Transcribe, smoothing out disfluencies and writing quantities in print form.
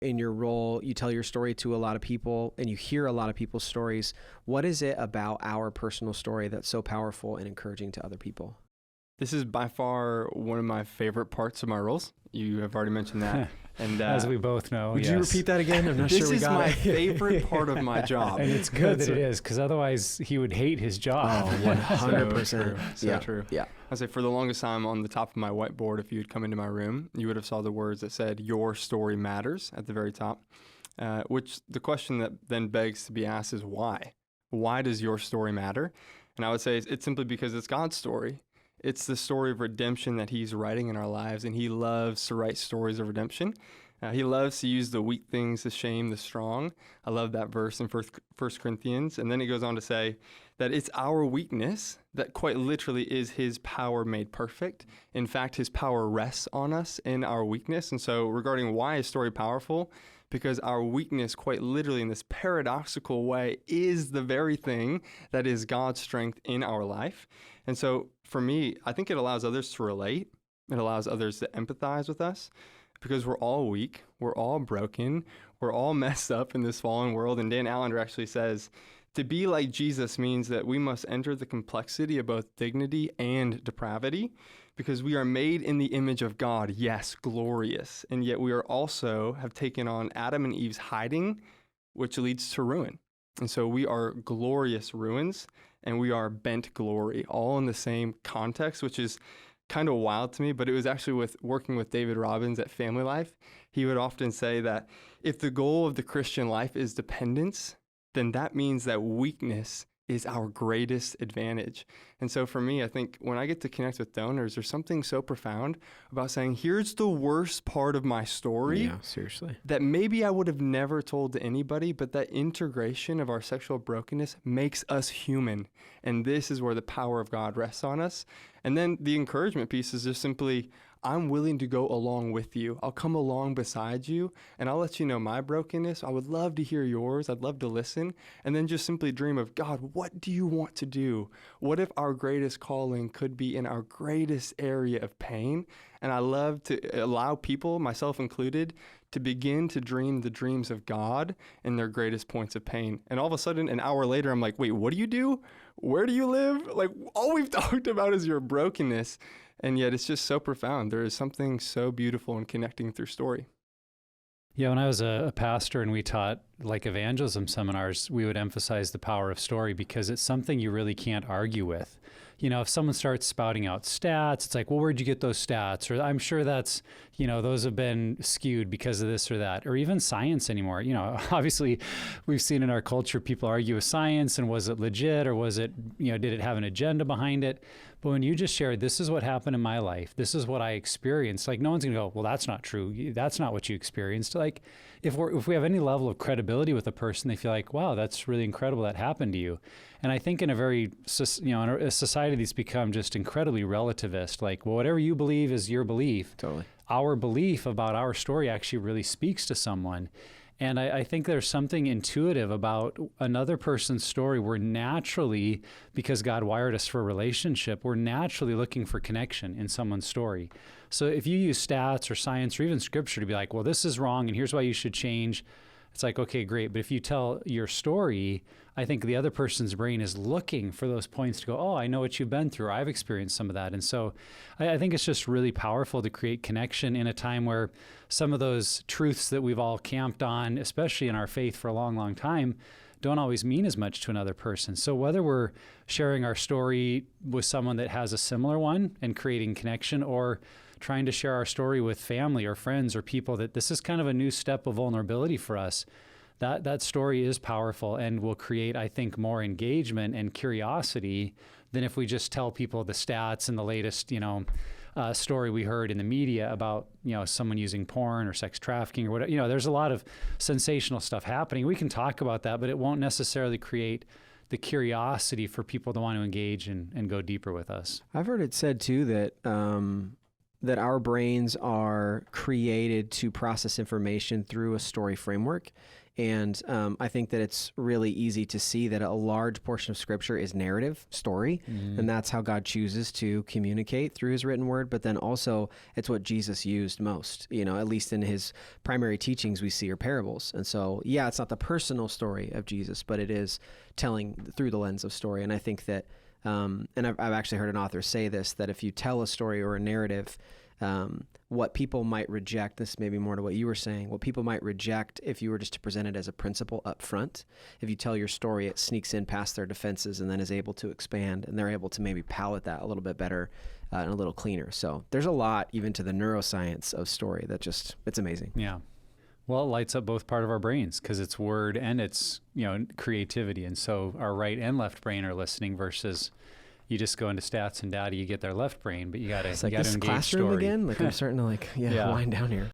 in your role, you tell your story to a lot of people and you hear a lot of people's stories. What is it about our personal story that's so powerful and encouraging to other people? This is by far one of my favorite parts of my roles. You have already mentioned that. And as we both know, would you repeat that again? I'm not this sure we is got my it. favorite part of my job. And it's good that it is, because otherwise he would hate his job. Oh, 100%. So true. Yeah. I say for the longest time on the top of my whiteboard, if you had come into my room, you would have saw the words that said, "Your story matters" at the very top, which the question that then begs to be asked is why? Why does your story matter? And I would say it's simply because it's God's story. It's the story of redemption that he's writing in our lives, and he loves to write stories of redemption. He loves to use the weak things to shame the strong. I love that verse in 1 Corinthians. And then he goes on to say that it's our weakness that quite literally is his power made perfect. In fact, his power rests on us in our weakness. And so regarding why is story powerful? Because our weakness, quite literally in this paradoxical way, is the very thing that is God's strength in our life. And so for me, I think it allows others to relate. It allows others to empathize with us because we're all weak. We're all broken. We're all messed up in this fallen world. And Dan Allender actually says, to be like Jesus means that we must enter the complexity of both dignity and depravity, because we are made in the image of God, yes, glorious, and yet we are also have taken on Adam and Eve's hiding, which leads to ruin. And so we are glorious ruins, and we are bent glory, all in the same context, which is kind of wild to me, but it was actually with working with David Robbins at Family Life. He would often say that if the goal of the Christian life is dependence, then that means that weakness is our greatest advantage. And so for me, I think when I get to connect with donors, there's something so profound about saying, here's the worst part of my story. Yeah, seriously. That maybe I would have never told to anybody, but that integration of our sexual brokenness makes us human. And this is where the power of God rests on us. And then the encouragement piece is just simply, I'm willing to go along with you. I'll come along beside you, and I'll let you know my brokenness. I would love to hear yours. I'd love to listen. And then just simply dream of, God, what do you want to do? What if our greatest calling could be in our greatest area of pain? And I love to allow people, myself included, to begin to dream the dreams of God in their greatest points of pain. And all of a sudden, an hour later, I'm like, wait, what do you do? Where do you live? Like, all we've talked about is your brokenness. And yet it's just so profound. There is something so beautiful in connecting through story. Yeah, when I was a pastor and we taught like evangelism seminars, we would emphasize the power of story because it's something you really can't argue with. You know, if someone starts spouting out stats, it's like, well, where'd you get those stats? Or I'm sure that's, you know, those have been skewed because of this or that, or even science anymore. You know, obviously we've seen in our culture, people argue with science and was it legit or was it, you know, did it have an agenda behind it? But when you just shared, this is what happened in my life, this is what I experienced, like no one's gonna go, well, that's not true. That's not what you experienced. Like if we have any level of credibility with a person, they feel like, wow, that's really incredible that happened to you. And I think in a very, you know, in a society that's become just incredibly relativist, like, well, whatever you believe is your belief. Totally. Our belief about our story actually really speaks to someone. And I think there's something intuitive about another person's story. We're naturally, because God wired us for a relationship, we're naturally looking for connection in someone's story. So if you use stats or science or even scripture to be like, well, this is wrong and here's why you should change, it's like, okay, great. But if you tell your story, I think the other person's brain is looking for those points to go, oh, I know what you've been through. I've experienced some of that. And so I think it's just really powerful to create connection in a time where some of those truths that we've all camped on, especially in our faith for a long, long time, don't always mean as much to another person. So whether we're sharing our story with someone that has a similar one and creating connection, or trying to share our story with family or friends or people that this is kind of a new step of vulnerability for us, that story is powerful and will create, I think, more engagement and curiosity than if we just tell people the stats and the latest, you know, story we heard in the media about, you know, someone using porn or sex trafficking or whatever. You know, there's a lot of sensational stuff happening. We can talk about that, but it won't necessarily create the curiosity for people to want to engage and go deeper with us. I've heard it said too that that our brains are created to process information through a story framework. And I think that it's really easy to see that a large portion of Scripture is narrative, story, and that's how God chooses to communicate through his written word. But then also it's what Jesus used most, at least in his primary teachings we see are parables. And so, yeah, it's not the personal story of Jesus, but it is telling through the lens of story. And I think that, and I've actually heard an author say this, that if you tell a story or a narrative, what people might reject, this may be more to what you were saying, what people might reject if you were just to present it as a principle up front. If you tell your story, it sneaks in past their defenses and then is able to expand, and they're able to maybe palate that a little bit better and a little cleaner. So there's a lot even to the neuroscience of story that it's amazing. Yeah. Well, it lights up both part of our brains because it's word and it's, creativity. And so our right and left brain are listening versus you just go into stats and data, you get their left brain, but you got to It's like this engage classroom story. again. Like I'm starting to wind down here.